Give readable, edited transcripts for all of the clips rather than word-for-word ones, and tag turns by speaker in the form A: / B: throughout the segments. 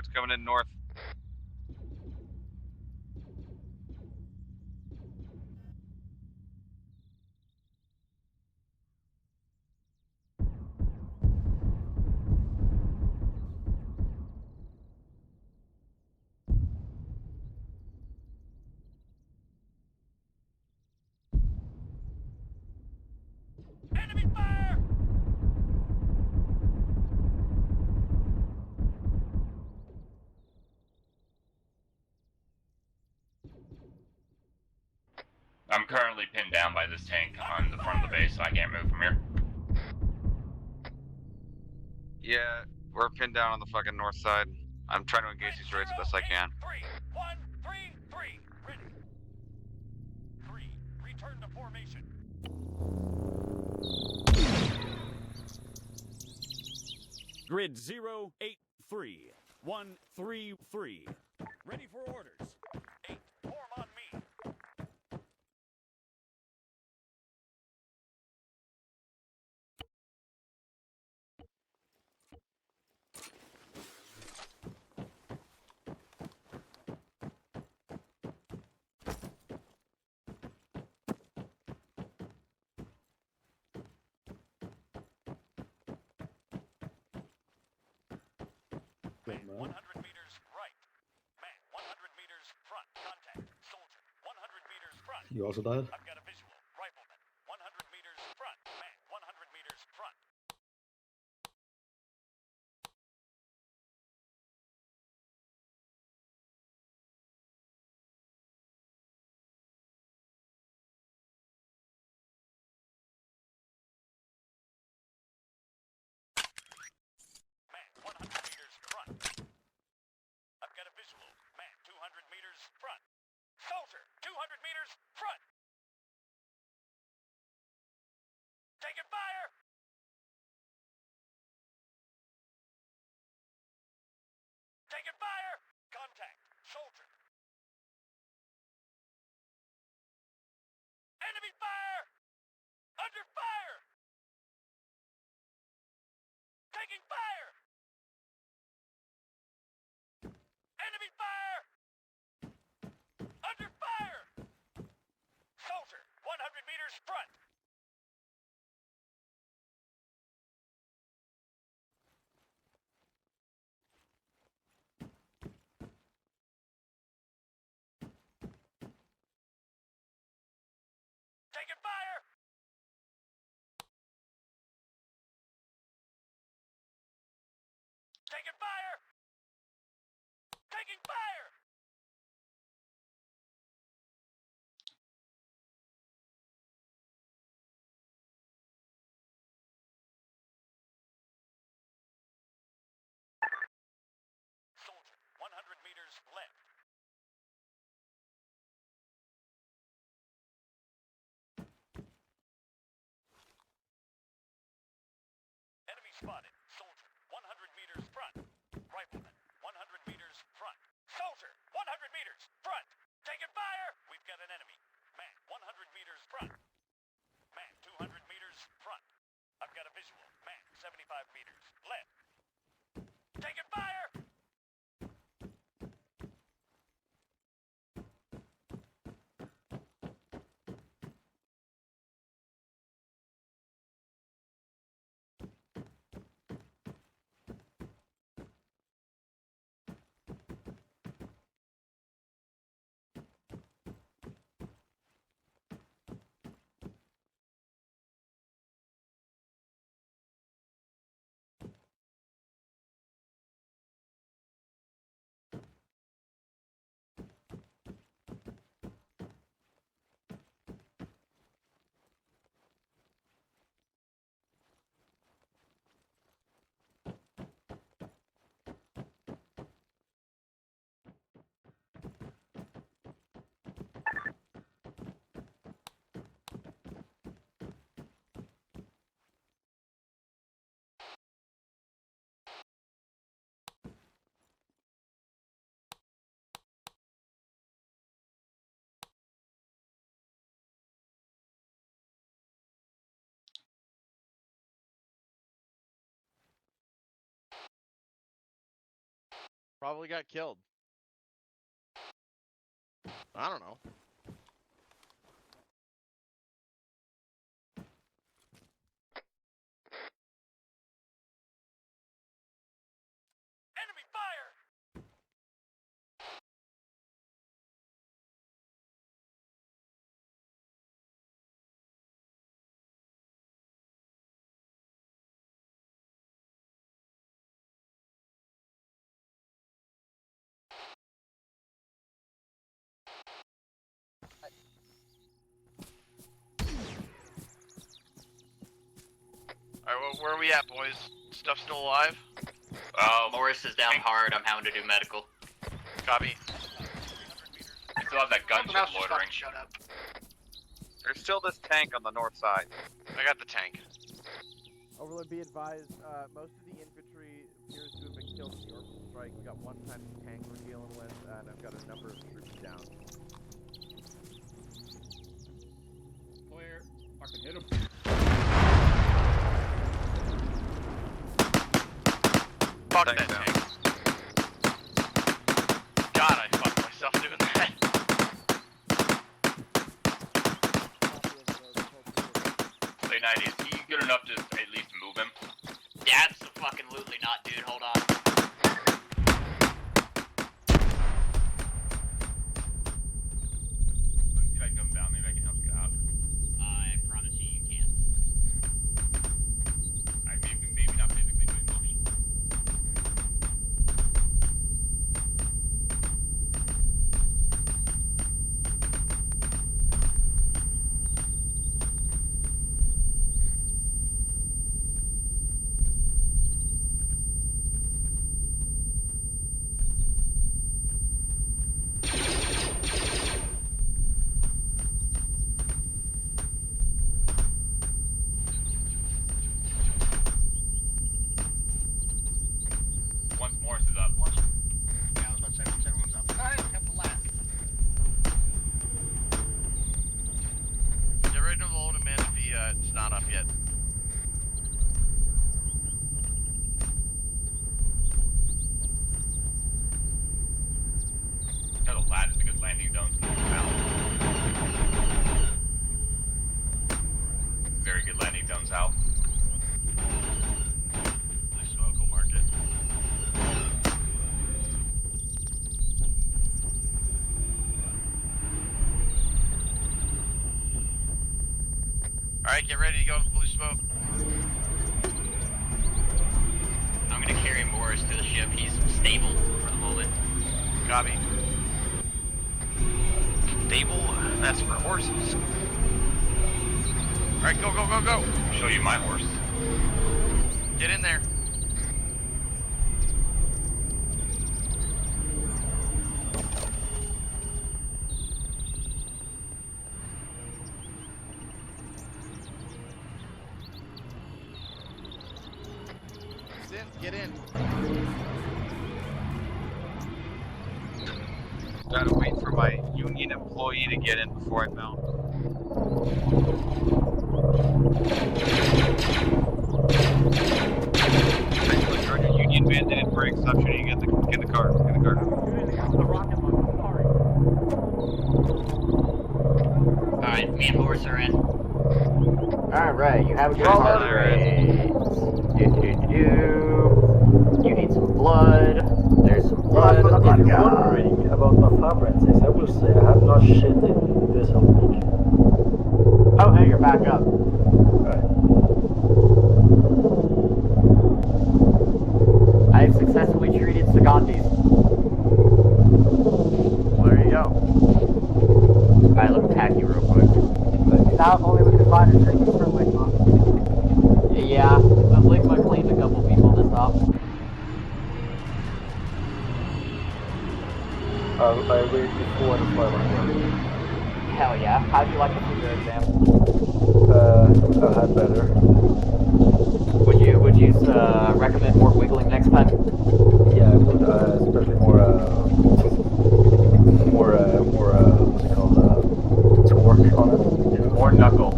A: droids coming in north.
B: Enemy fire!
C: I'm currently pinned down by this tank on the front of the base, so I can't move from here.
A: Yeah, we're pinned down on the fucking north side. I'm trying to engage these droids the best I can.
B: 133, ready. 3, return to formation. Grid 083, 133. Ready for orders. 8, form on me. Man, 100 meters right. Man, 100 meters front. Contact. Soldier. 100 meters front.
D: You also died?
B: I've got a visual. Rifleman. 100 meters front. Man, 100 meters front. Man, 100 meters front. I've got a visual. Man, 200 meters front. Soldier, 200 meters front. Taking fire. Taking fire. Contact. Soldier. Enemy fire. Under fire. Taking fire. Enemy fire. Under fire. Soldier, 100 meters front. Taking fire. Taking fire. Taking fire. Soldier, 100 meters left. Enemy spotted. Soldier, 100 meters front. Rifleman, 100 meters front. Soldier, 100 meters front. Taking fire. We've got an enemy. Man, 100 meters front. Man, 200 meters front. I've got a visual. Man, 75 meters left. Taking fire.
D: Probably got killed. I don't know.
B: Enemy fire!
D: Alright, well, where are we at, boys? Stuff still alive?
E: Morris is down hard. I'm having to do medical.
D: Copy.
C: I still have that gunship loitering.
F: Shut up.
A: There's still this tank on the north side.
D: I got the tank.
G: Overlord, be advised, most of the infantry appears to have been killed in the orbital strike. We got one time tank we're dealing with, and I've got a number of troops down.
H: Clear. Fucking hit him.
D: Fuck
A: Tank
D: that
A: down.
D: tank. God, I fucked myself doing that.
C: Late night, is he good enough to at least move him?
E: Yeah, absolutely not, dude. Hold on.
C: Let me see if I can come down. Maybe I can help you out.
E: I promise you, you can't.
C: Maybe not physically, but emotionally. Once Morris is up.
F: Yeah, I was about to say once everyone's up. I have the lap.
D: Get ready to load him in if it's not up yet.
C: No, the lad is a good landing zone. Very good landing zone south.
D: Blue smoke will mark it. Alright, get ready to go to the blue smoke.
E: I'm gonna carry Morris to the ship. He's stable for the moment.
D: Copy. Stable, that's for horses. Alright, go, go, go, go!
C: Show you my horse.
D: Get in there. Sins, get in.
A: Gotta wait for my union employee to get in before I mount. Thankfully, you're your union man didn't break. Stop shooting. Get in the car. Get in the car.
G: The rocket launcher, sorry.
E: Alright, me and Morris are in.
I: Alright, you have a good
A: Yes,
I: heart
A: sir.
I: rate. You need some blood. There's some blood.
J: If you're wondering about my preferences, I will say I have not shit in this whole week.
I: Oh, hey, you're back up.
J: Right.
I: I have successfully treated Sagantes.
D: Well, there you go.
I: Alright, let me pack you real quick.
J: Now if only we could find a drink for Ligma.
I: Yeah, I've Ligma cleaned a couple people this off.
J: I rated before the 500.
I: Hell yeah. How'd you like the food exam?
J: I've had better.
I: Would you recommend more wiggling next time?
J: Yeah, I would, especially more, what's it called, torque on it. Yeah.
I: More knuckle.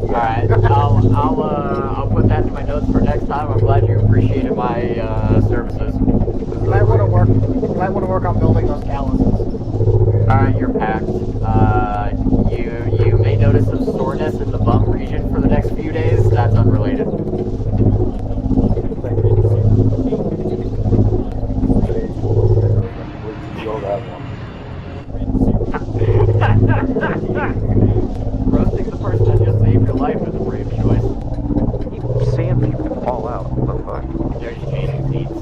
I: Alright, I'll put that in my notes for next time. I'm glad you appreciated my services.
J: You might want to work
I: Roasting the person that just saved your life is a brave choice.
G: I keep seeing people fall out. What the fuck?
I: They're just changing seats.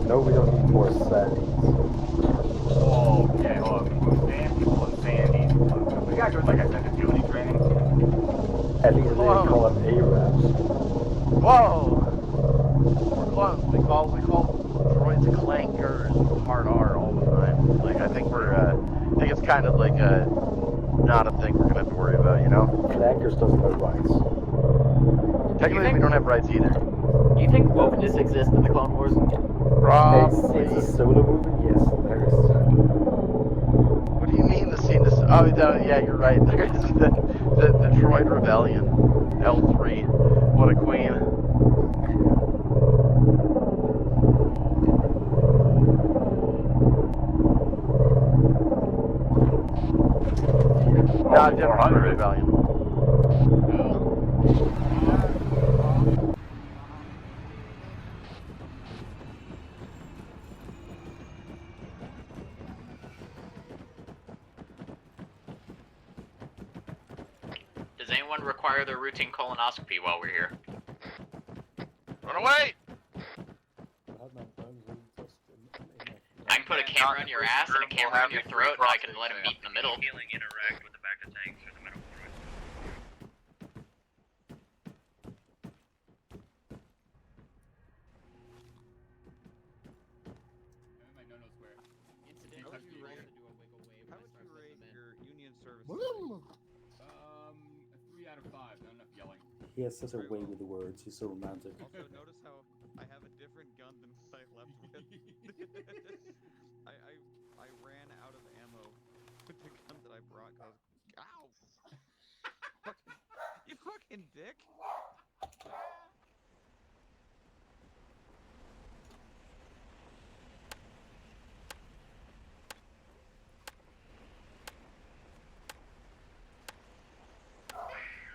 J: No, we don't need more sandies.
C: Oh, okay, hold on. Move sand people and sandies. We gotta do it like I said, agility training.
J: At least they
G: Whoa.
J: call them Arabs.
G: Whoa! We're close. We call droids clankers hard R all the time. Like, I think I think it's kind of like not a thing we're gonna have to worry about, you know?
J: Clankers doesn't have rights.
G: Technically, we don't have rights either.
I: You think wokeness exists in the Clone Wars?
G: Probably.
J: It's a solo movie, yes, there is.
G: What do you mean the scene? Oh, yeah, you're right. There's the droid rebellion. L3. What a queen. No, I've never heard of rebellion.
E: Does anyone require their routine colonoscopy while we're here?
D: Run away!
E: I can put a camera on your ass and a camera on your throat, and I can let him meet in the middle.
B: Healing interact with the back of tanks through the middle.
A: How would you rate your union service?
C: 3 out of 5, not enough yelling.
J: He has such a way with the words, he's so romantic.
A: Also, notice how I have a different gun than what I left with. I ran out of ammo with the gun that I brought. Ow! You fucking dick!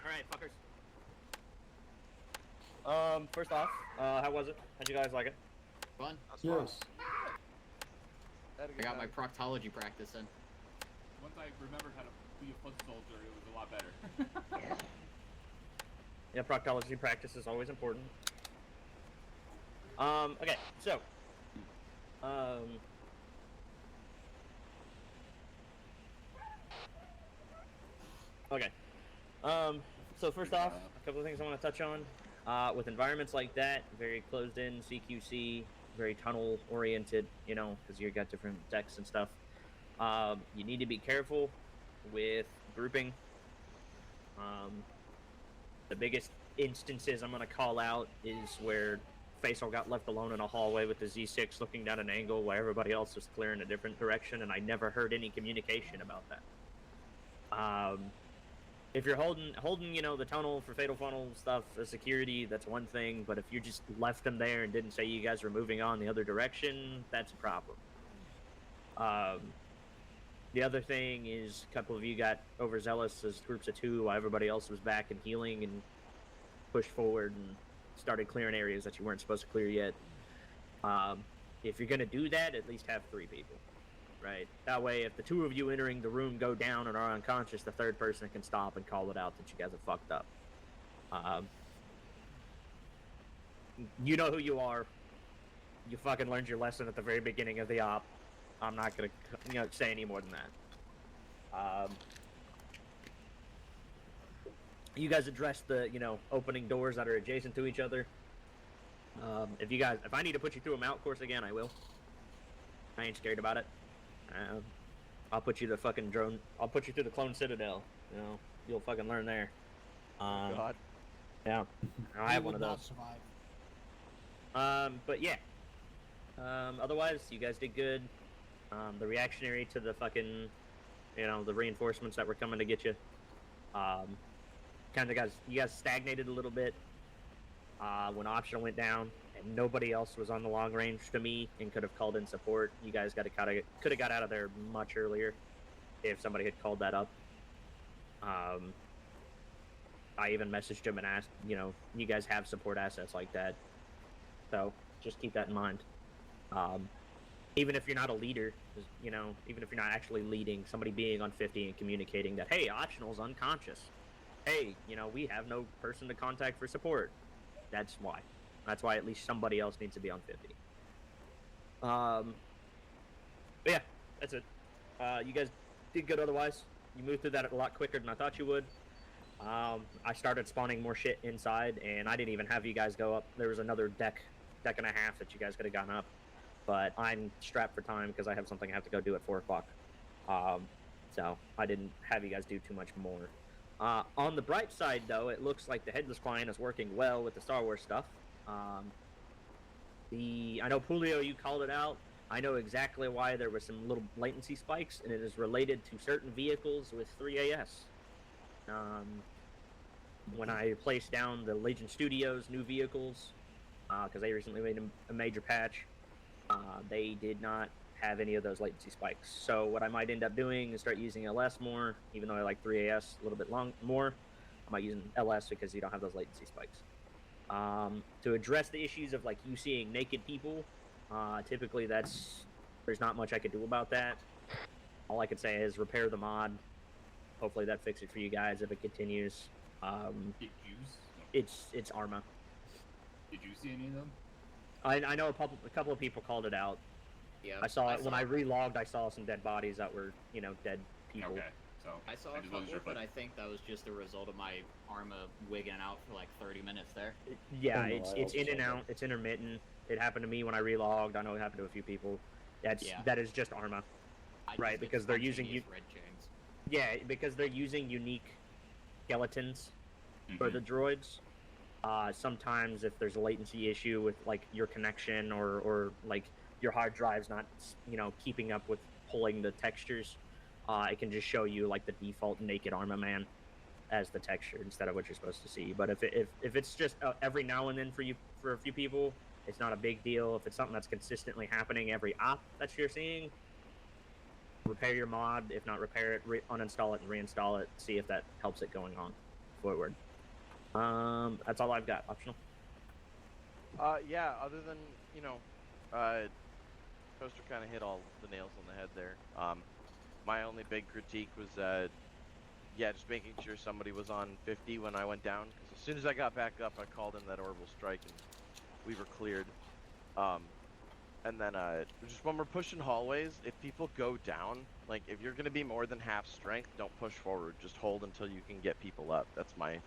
H: Alright, fuckers. First off, how was it? How'd you guys like it?
E: Fun.
J: Yes.
E: I got my proctology practice in.
C: Once I remembered how to be a foot soldier, it was a lot better.
H: Yeah, proctology practice is always important. Okay, so, okay. So first off, a couple of things I want to touch on. With environments like that, very closed-in, CQC, very tunnel-oriented, you know, because you've got different decks and stuff. You need to be careful with grouping. The biggest instances I'm going to call out is where Faisal got left alone in a hallway with the Z6 looking down an angle while everybody else was clearing a different direction, and I never heard any communication about that. If you're holding, you know, the tunnel for fatal funnel stuff as security, that's one thing. But if you just left them there and didn't say you guys were moving on the other direction, that's a problem. The other thing is a couple of you got overzealous as groups of two while everybody else was back and healing and pushed forward and started clearing areas that you weren't supposed to clear yet. If you're going to do that, at least have 3 people. Right. That way, if the 2 of you entering the room go down and are unconscious, the 3rd person can stop and call it out that you guys have fucked up. You know who you are. You fucking learned your lesson at the very beginning of the op. I'm not gonna, say any more than that. You guys addressed the, opening doors that are adjacent to each other. If I need to put you through a mount course again, I will. I ain't scared about it. I'll put you the fucking drone. I'll put you through the clone citadel. You'll fucking learn there.
G: God.
H: Yeah, I have one of those. But yeah. Otherwise, you guys did good. The reactionary to the fucking, the reinforcements that were coming to get you. You guys stagnated a little bit when optional went down. And nobody else was on the long range to me and could have called in support. You guys could have got out of there much earlier if somebody had called that up. I even messaged him and asked, you guys have support assets like that. So just keep that in mind. Even if you're not a leader, Just, even if you're not actually leading, somebody being on 50 and communicating that, hey, optional's unconscious. Hey, we have no person to contact for support. That's why. That's why at least somebody else needs to be on 50. But yeah, that's it. You guys did good otherwise. You moved through that a lot quicker than I thought you would. I started spawning more shit inside, and I didn't even have you guys go up. There was another deck and a half that you guys could have gone up. But I'm strapped for time because I have something I have to go do at 4 o'clock. So I didn't have you guys do too much more. On the bright side, though, it looks like the headless client is working well with the Star Wars stuff. I know Julio, you called it out. I know exactly why there were some little latency spikes, and it is related to certain vehicles with 3AS. When I placed down the Legion Studios new vehicles, because they recently made a major patch, they did not have any of those latency spikes. So what I might end up doing is start using LS more, even though I like 3AS a little bit more. I might use LS because you don't have those latency spikes. To address the issues of you seeing naked people, typically there's not much I could do about that. All I could say is repair the mod. Hopefully that fixes it for you guys if it continues. It's Arma.
C: Did you see any of them?
H: I know a couple of people called it out.
E: Yeah.
H: I saw it when I relogged. I saw some dead bodies that were, dead people.
C: Okay, so
E: I saw a couple, but I think that was just a result of my Arma wigging out for 30 minutes there.
H: Yeah, it's in and out. It's intermittent. It happened to me when I relogged. I know it happened to a few people. That is just Arma, right? Because they're using
E: red chains.
H: Yeah, because they're using unique skeletons for the droids. Sometimes if there's a latency issue with your connection or your hard drive's not keeping up with pulling the textures, it can just show you the default naked Arma man as the texture instead of what you're supposed to see. But if it's just every now and then for a few people, it's not a big deal. If it's something that's consistently happening every op that you're seeing, repair your mod. If not repair it, uninstall it and reinstall it. See if that helps it going on forward. That's all I've got. Optional.
G: Yeah, other than, Toaster kind of hit all the nails on the head there. My only big critique was, just making sure somebody was on 50 when I went down. Because as soon as I got back up, I called in that orbital strike and we were cleared. And then, just when we're pushing hallways, if people go down, if you're going to be more than half strength, don't push forward. Just hold until you can get people up. That's my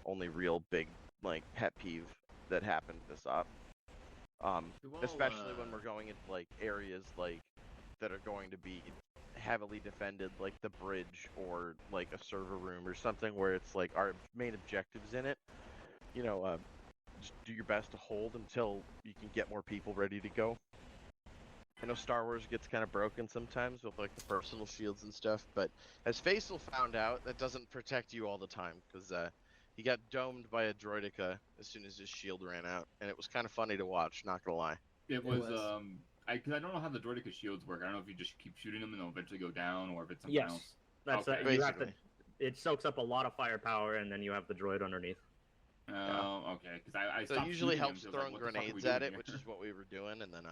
G: only real big, pet peeve that happened this op. Especially when we're going into, areas, that are going to be heavily defended, like the bridge or, a server room or something where it's, our main objectives in it. Just do your best to hold until you can get more people ready to go. I know Star Wars gets kind of broken sometimes with, the personal shields and stuff, but as Faisal found out, that doesn't protect you all the time, because, he got domed by a droideka as soon as his shield ran out, and it was kind of funny to watch, not gonna lie.
C: It was because I don't know how the droideka shields work. I don't know if you just keep shooting them and they'll eventually go down, or if it's something else.
H: That's
C: okay.
H: You have to. It soaks up a lot of firepower, and then you have the droid underneath.
C: Okay. Because I
G: so it usually helps throwing grenades at it, which is what we were doing, and then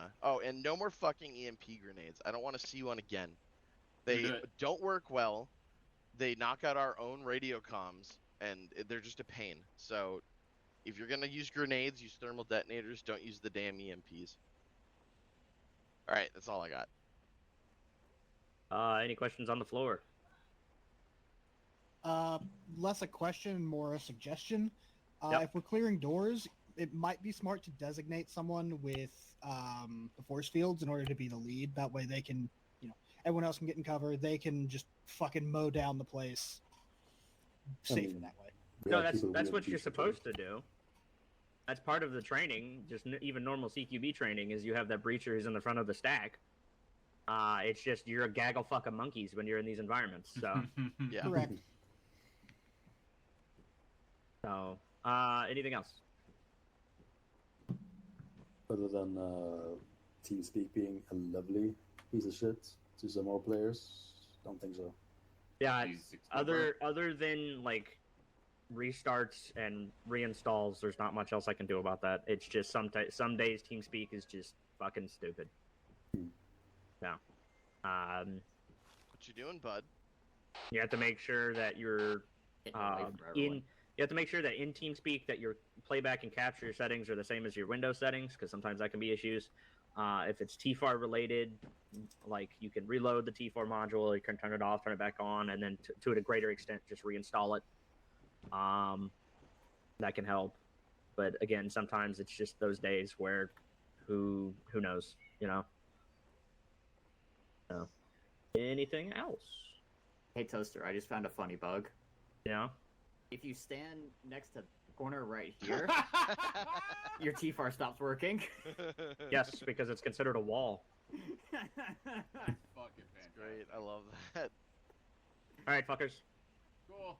G: and no more fucking EMP grenades. I don't want to see one again. They don't work well. They knock out our own radio comms, and they're just a pain. So if you're gonna use grenades, use thermal detonators. Don't use the damn EMPs. All right, that's all I
H: got. Any questions on the floor?
F: Less a question, more a suggestion.
H: Yep.
F: If we're clearing doors, it might be smart to designate someone with the force fields in order to be the lead. That way they can, everyone else can get in cover. They can just fucking mow down the place safer that way.
H: No, that's what you're supposed to do. That's part of the training. Just even normal CQB training is you have that breacher who's in the front of the stack. It's just you're a gaggle fuck of monkeys when you're in these environments. So
G: yeah,
F: correct.
H: So, anything else?
J: Other than TeamSpeak being a lovely piece of shit to some more players, don't think so.
H: Yeah, other than restarts and reinstalls, there's not much else I can do about that. It's just some days TeamSpeak is just fucking stupid. Yeah.
D: What you doing, bud?
H: You have to make sure that you're
I: Getting away from
H: in.
I: everyone.
H: You have to make sure that in TeamSpeak that your playback and capture settings are the same as your Windows settings, because sometimes that can be issues. If it's TFAR related, like you can reload the TFAR module, you can turn it off, turn it back on, and then to a greater extent just reinstall it. That can help. But again, sometimes it's just those days where who knows, you know. So, anything else?
I: Hey, Toaster, I just found a funny bug.
H: Yeah.
I: If you stand next to the corner right here, your TFAR stops working.
H: Yes, because it's considered a wall.
C: Fucking fantastic.
D: Great, I love that.
H: All right, fuckers.
C: Cool.